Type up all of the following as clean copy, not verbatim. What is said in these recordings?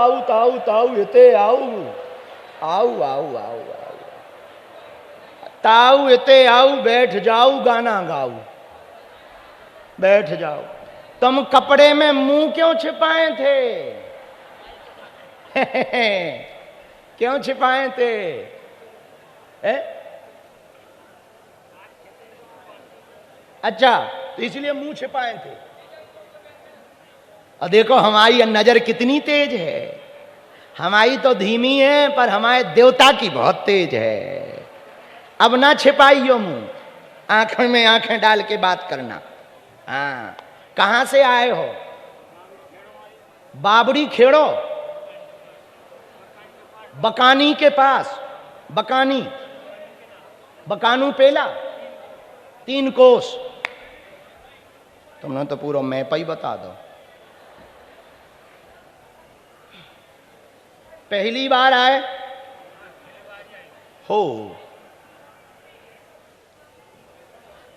ताऊ ताऊ ताऊ इते आऊ आऊ आऊ आऊ आऊ ताऊ इते आऊ, बैठ जाऊ गाना गाऊ। बैठ जाओ। तुम कपड़े में मुंह क्यों छिपाए थे? क्यों छिपाए थे? अच्छा, तो इसलिए मुंह छिपाए थे। और देखो हमारी नजर कितनी तेज है। हमारी तो धीमी है, पर हमारे देवता की बहुत तेज है। अब ना छिपाइयो मुंह, आंखों में आंखें डाल के बात करना। हाँ, कहां से आए हो? बाबड़ी खेड़ो, बकानी के पास। बकानी, बकानू पेला, 3 कोस। तुमने तो पूरा मैप ही बता दो। पहली बार आए हो?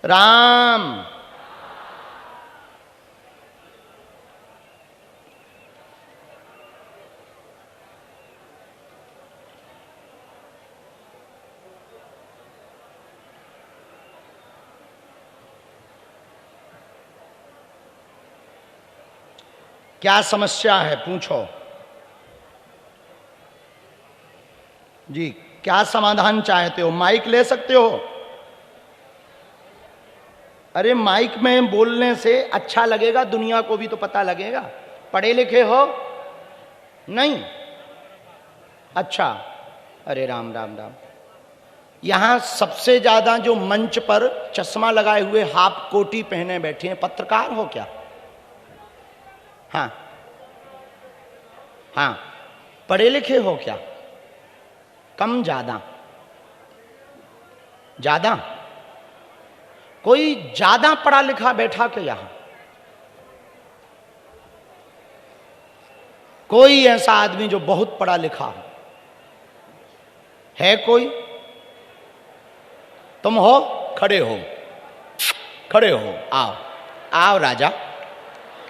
राम क्या समस्या है? पूछो जी, क्या समाधान चाहते हो? माइक ले सकते हो? अरे माइक में बोलने से अच्छा लगेगा, दुनिया को भी तो पता लगेगा। पढ़े लिखे हो? नहीं। अच्छा, अरे राम राम राम। यहां सबसे ज्यादा जो मंच पर चश्मा लगाए हुए हाफ कोटी पहने बैठे हैं, पत्रकार हो क्या? हाँ हाँ, पढ़े लिखे हो क्या? कम ज्यादा? ज्यादा? कोई ज्यादा पढ़ा लिखा बैठा के यहां? कोई ऐसा आदमी जो बहुत पढ़ा लिखा हो? है कोई? तुम हो? खड़े हो, खड़े हो, आओ आओ राजा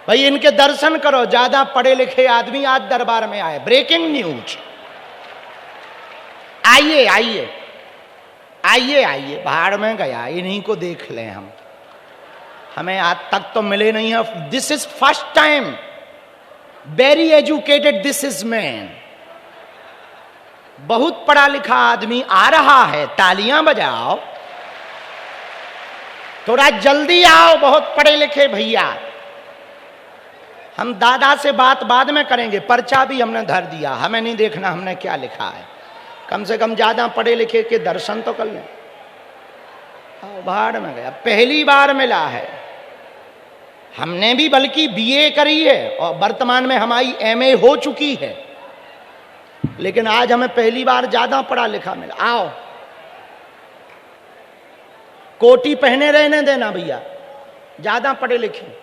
भाई, इनके दर्शन करो। ज्यादा पढ़े लिखे आदमी आज दरबार में आए। Breaking news. आइए आइए आइए आइए, भाड़ में गया, इन्हीं को देख लें हम। हमें आज तक तो मिले नहीं है। This is first time. Very educated this is man. बहुत पढ़ा लिखा आदमी आ रहा है। तालियां बजाओ, थोड़ा जल्दी आओ। बहुत पढ़े लिखे भैया। हम दादा से बात बाद में करेंगे। पर्चा भी हमने धर दिया, हमें नहीं देखना हमने क्या लिखा है। कम से कम ज्यादा पढ़े लिखे के दर्शन तो कर लें। भाड़ में गया, पहली बार मिला है। हमने भी बल्कि बीए करी है और वर्तमान में हमारी एमए हो चुकी है, लेकिन आज हमें पहली बार ज्यादा पढ़ा लिखा मिला। आओ, कोटी पहने रहने देना भैया, ज्यादा पढ़े लिखे।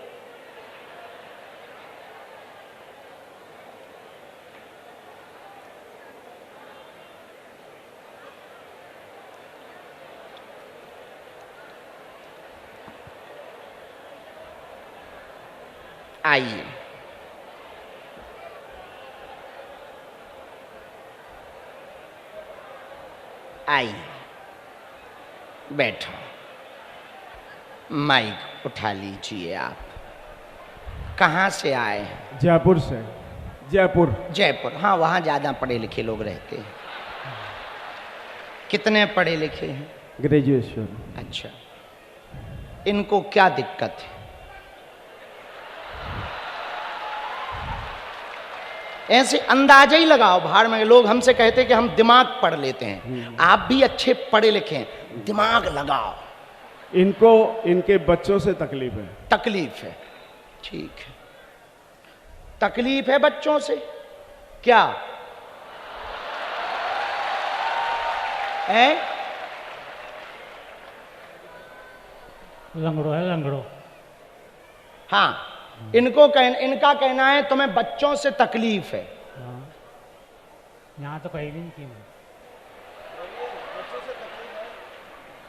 आइए, आइए, बैठो। माइक उठा लीजिए। आप कहाँ से आए हैं? जयपुर से। जयपुर। जयपुर, हाँ, वहाँ ज़्यादा पढ़े लिखे लोग रहते हैं। कितने पढ़े लिखे हैं? ग्रेजुएशन। अच्छा, इनको क्या दिक्कत है? ऐसे अंदाजा ही लगाओ। भाड़ में लोग हमसे कहते हैं कि हम दिमाग पढ़ लेते हैं। आप भी अच्छे पढ़े लिखे हैं, दिमाग लगाओ। इनको इनके बच्चों से तकलीफ है। तकलीफ है, ठीक है। तकलीफ है बच्चों से? क्या है? लंगड़ो है, लंगड़ो। हाँ, इनका कहना है तुम्हें बच्चों से तकलीफ है। हाँ, यहाँ तो कहीं भी नहीं की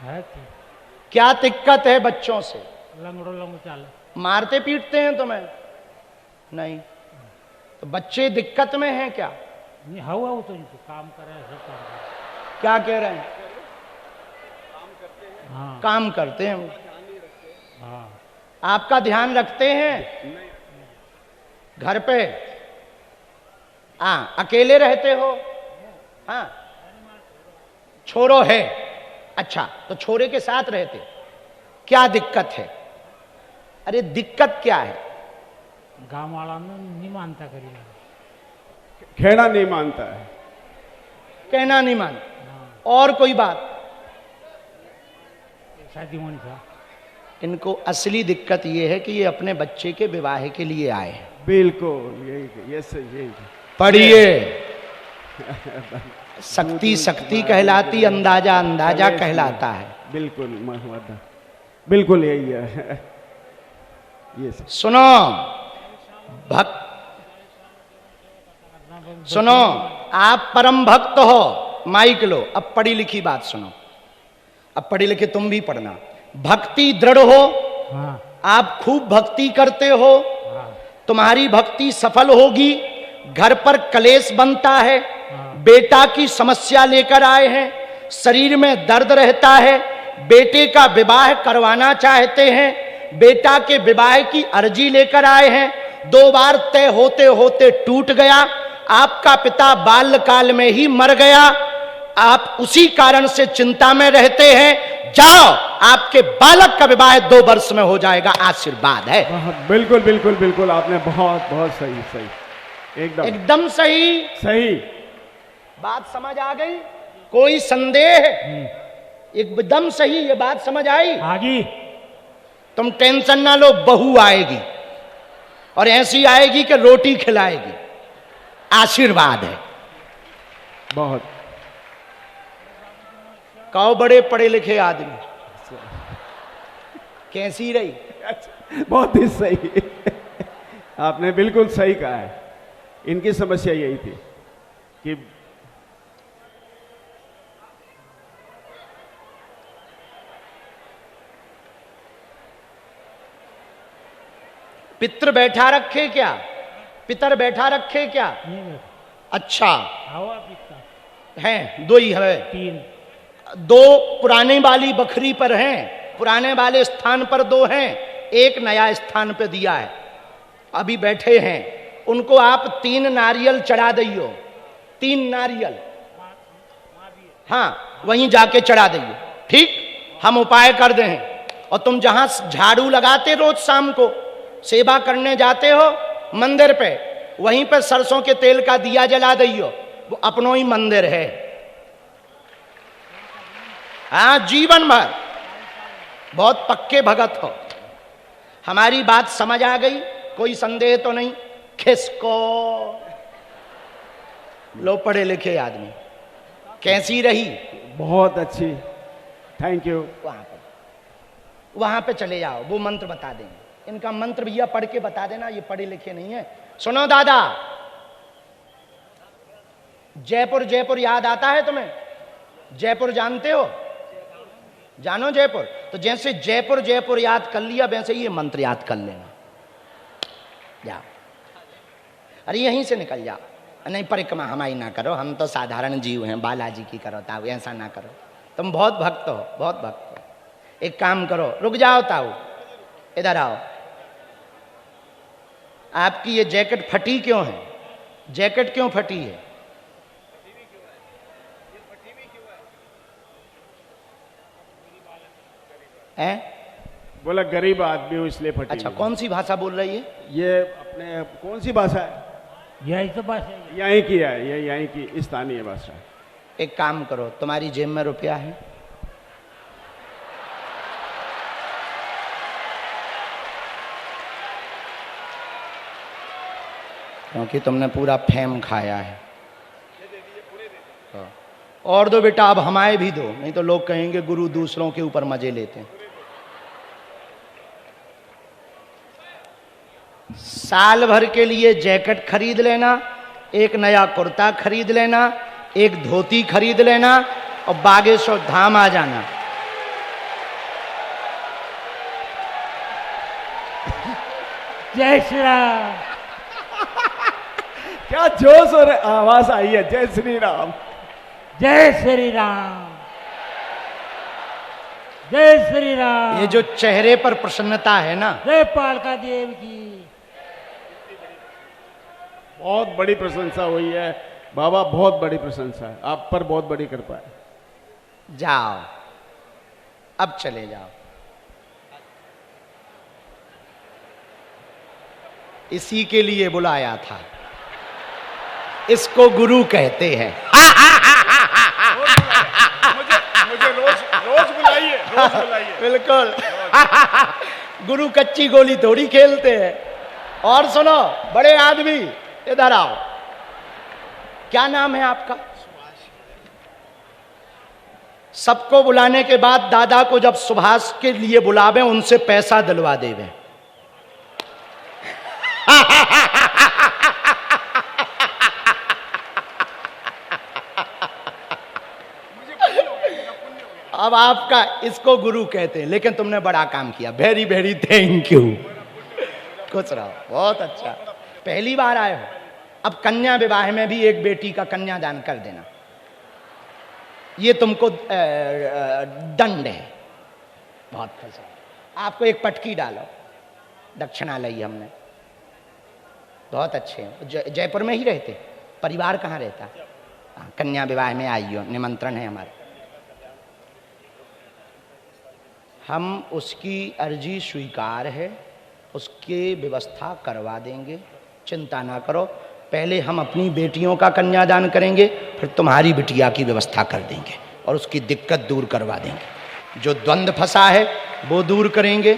है कि क्या दिक्कत है बच्चों से? लंगड़ो लंगड़ो चाल। मारते पीटते हैं तुम्हें? नहीं। तो बच्चे दिक्कत में हैं क्या? नहीं हुआ वो तो इनको काम कर रहे हैं, सब काम कर रहे क्या कह रहे हैं? हैं। हाँ काम करते हैं वो। हाँ आपका ध्यान रखते हैं घर पे? हाँ, अकेले रहते हो? हाँ, छोरो है। अच्छा, तो छोरे के साथ रहते, क्या दिक्कत है? अरे दिक्कत क्या है? गाँव वाला नहीं मानता करी खेड़ा नहीं मानता है। कहना नहीं मान। हाँ और कोई बात? शादी होनी था। इनको असली दिक्कत ये है कि ये अपने बच्चे के विवाह के लिए आए हैं। बिल्कुल यही, ये सही, यही पढ़िए। शक्ति शक्ति कहलाती, अंदाजा अंदाजा कहलाता है। बिल्कुल महमद, बिल्कुल यही है। ये सही। सुनो भक्त, सुनो, आप परम भक्त हो, माइक लो। अब पढ़ी लिखी बात सुनो, अब पढ़ी लिखी तुम भी पढ़ना। भक्ति दृढ़ हो, हाँ आप खूब भक्ति करते हो, हाँ तुम्हारी भक्ति सफल होगी। घर पर कलेश बनता है, हाँ। बेटा की समस्या लेकर आए हैं, शरीर में दर्द रहता है, बेटे का विवाह करवाना चाहते हैं, बेटा के विवाह की अर्जी लेकर आए हैं, 2 बार तय होते होते टूट गया, आपका पिता बाल्यकाल में ही मर गया, आप उसी कारण से चिंता में रहते हैं। जाओ, आपके बालक का विवाह 2 वर्ष में हो जाएगा, आशीर्वाद है। बिल्कुल बिल्कुल बिल्कुल, आपने बहुत बहुत सही सही, एकदम एकदम सही। सही। बात समझ आ गई? कोई संदेह? एकदम सही, ये बात समझ आई? आगी तुम टेंशन ना लो, बहू आएगी और ऐसी आएगी कि रोटी खिलाएगी, आशीर्वाद है। बहुत। कहो बड़े पढ़े लिखे आदमी, कैसी रही? बहुत ही सही। आपने बिल्कुल सही कहा है। इनकी समस्या यही थी कि पितर बैठा रखे क्या? पितर बैठा रखे क्या? नहीं बैठा। अच्छा, हवा पीता हैं 2 ही है। 3 2 पुराने वाली बखरी पर हैं, पुराने वाले स्थान पर 2 हैं, 1 नया स्थान पर दिया है। अभी बैठे हैं, उनको आप 3 नारियल चढ़ा दियो, 3 नारियल, हाँ वहीं जाके चढ़ा दियो। ठीक, हम उपाय कर दें। और तुम जहां झाड़ू लगाते रोज शाम को, सेवा करने जाते हो मंदिर पे, वहीं पे सरसों के तेल का दिया जला दियो, वो अपनो ही मंदिर है। हाँ, जीवन भर बहुत पक्के भगत हो। हमारी बात समझ आ गई? कोई संदेह तो नहीं? खिसको लो पढ़े लिखे आदमी, कैसी रही? बहुत अच्छी, थैंक यू। वहां पे चले जाओ, वो मंत्र बता देंगे। इनका मंत्र भैया पढ़ के बता देना, ये पढ़े लिखे नहीं है। सुनो दादा, जयपुर जयपुर याद आता है तुम्हें? जयपुर जानते हो? जानो जयपुर? तो जैसे जयपुर जयपुर याद कर लिया, वैसे ये मंत्र याद कर लेना। जाओ, अरे यहीं से निकल जाओ। नहीं, परिक्रमा हमारी ना करो, हम तो साधारण जीव हैं, बालाजी की करो ताऊ, ऐसा ना करो। तुम बहुत भक्त हो, बहुत भक्त हो। एक काम करो, रुक जाओ ताऊ, इधर आओ। आपकी ये जैकेट फटी क्यों है? जैकेट क्यों फटी है? हैं? बोला गरीब आदमी हूं इसलिए फटी। अच्छा, कौन सी भाषा बोल रही है? ये अपने कौन सी भाषा है? यही तो बस है। यहीं की है, ये यहीं की स्थानीय भाषा है। एक काम करो, तुम्हारी जेब में रुपया है? क्योंकि तुमने पूरा फेम खाया है। और दो बेटा, अब हमारे भी दो, नहीं तो लोग कहेंगे गुरु दूसरों के ऊपर मजे लेते हैं। साल भर के लिए जैकेट खरीद लेना, एक नया कुर्ता खरीद लेना, एक धोती खरीद लेना और बागेश्वर धाम आ जाना। जय श्री राम। क्या जोश और आवाज आई है। जय श्री राम। जय श्री राम। जय श्री राम। ये जो चेहरे पर प्रसन्नता है ना, जय पालका देव की। बहुत बड़ी प्रशंसा हुई है बाबा, बहुत बड़ी प्रशंसा है। आप पर बहुत बड़ी कृपा है। जाओ अब चले जाओ। इसी के लिए बुलाया था, इसको गुरु कहते हैं। मुझे रोज बुलाइए, रोज बुलाइए। बिल्कुल। गुरु कच्ची गोली थोड़ी खेलते हैं। और सुनो बड़े आदमी, इधर आओ। क्या नाम है आपका? सबको बुलाने के बाद दादा को जब सुभाष के लिए बुलावे, उनसे पैसा दिलवा देवे। अब आपका, इसको गुरु कहते हैं, लेकिन तुमने बड़ा काम किया। Very very thank you. खुश रहो, बहुत अच्छा। पहली बार आए हो। अब कन्या विवाह में भी एक बेटी का कन्यादान कर देना, ये तुमको दंड है। बहुत खुश है। आपको एक पटकी डालो, दक्षिणा ली हमने। बहुत अच्छे हैं। जयपुर में ही रहते? परिवार कहाँ रहता? कन्या विवाह में आई हो, निमंत्रण है हमारा। हम उसकी अर्जी स्वीकार है, उसकी व्यवस्था करवा देंगे, चिंता ना करो। पहले हम अपनी बेटियों का कन्यादान करेंगे, फिर तुम्हारी बिटिया की व्यवस्था कर देंगे और उसकी दिक्कत दूर करवा देंगे। जो द्वंद्व फंसा है वो दूर करेंगे,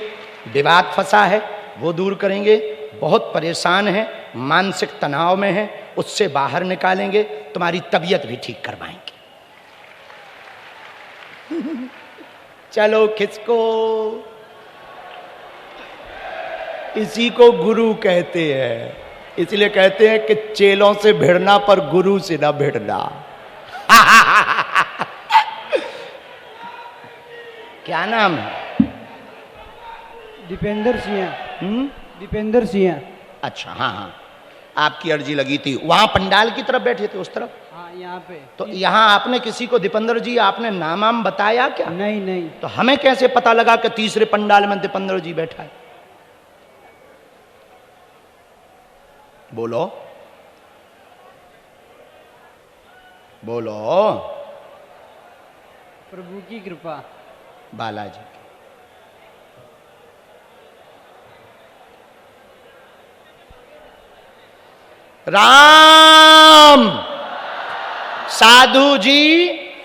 विवाद फंसा है वो दूर करेंगे। बहुत परेशान है, मानसिक तनाव में है, उससे बाहर निकालेंगे। तुम्हारी तबीयत भी ठीक करवाएंगे। चलो खिसको। इसी को गुरु कहते हैं। इसलिए कहते हैं कि चेलों से भिड़ना पर गुरु से ना भिड़ना। क्या नाम है? दीपेंद्र सिंह। दीपेंद्र सिंह। अच्छा, हाँ हाँ, आपकी अर्जी लगी थी। वहां पंडाल की तरफ बैठे थे, उस तरफ? हाँ, यहाँ पे। तो यहाँ आपने किसी को, दीपेंद्र जी, आपने नाम बताया क्या? नहीं नहीं। तो हमें कैसे पता लगा कि तीसरे पंडाल में दीपेंद्र जी बैठा है? बोलो बोलो। प्रभु की कृपा। बालाजी की। राम। साधु जी।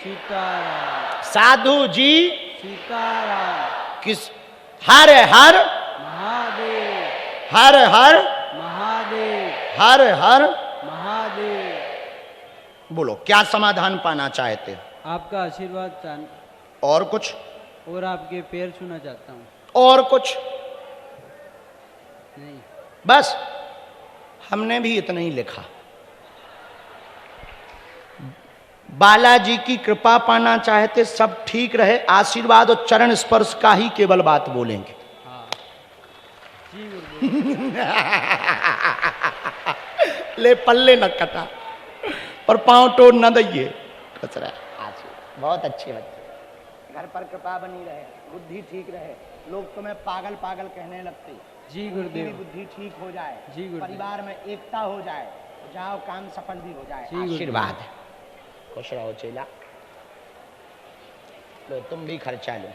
सीताराम। साधु जी। सीताराम। किस? हर हर महादेव। हर हर महादेव। हर हर महादेव। बोलो, क्या समाधान पाना चाहते हो? आपका आशीर्वाद और कुछ? और आपके पैर छूना चाहता हूँ। और कुछ नहीं। बस? हमने भी इतना ही लिखा। बालाजी की कृपा पाना चाहते, सब ठीक रहे, आशीर्वाद और चरण स्पर्श का ही केवल बात बोलेंगे। हाँ जी गुरुदेव। ले पल्ले न कटा पर पांव तोड़ न दइए। कचरा। बहुत अच्छे बच्चे। घर पर कृपा बनी रहे, बुद्धि ठीक रहे, लोग तुम्हें पागल पागल कहने लगते। जी उनकी गुरुदेव। भी बुद्धि ठीक हो जाए, जी गुरुदेव। परिवार में एकता हो जाए, जाओ काम सफल भी हो जाए। जी गुरुदेव। आशीर्वाद है। खुश रहो चेला। लो तुम भी खर्चा लो।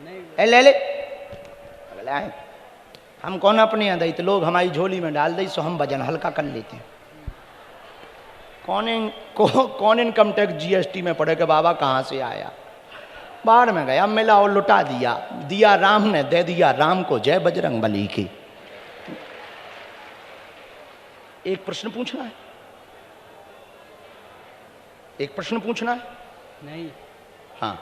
नहीं। ले अगला है। हम कौन अपने यहाँ दैत, लोग हमारी झोली में डाल दी, सो हम वजन हल्का कर लेते हैं। कौन इनकम टैक्स जीएसटी में पड़े कि बाबा कहाँ से आया? बाहर में गया, मिला और लुटा दिया। दिया राम ने, दे दिया राम को। जय बजरंग बली की। एक प्रश्न पूछना है? एक प्रश्न पूछना है? नहीं। हाँ।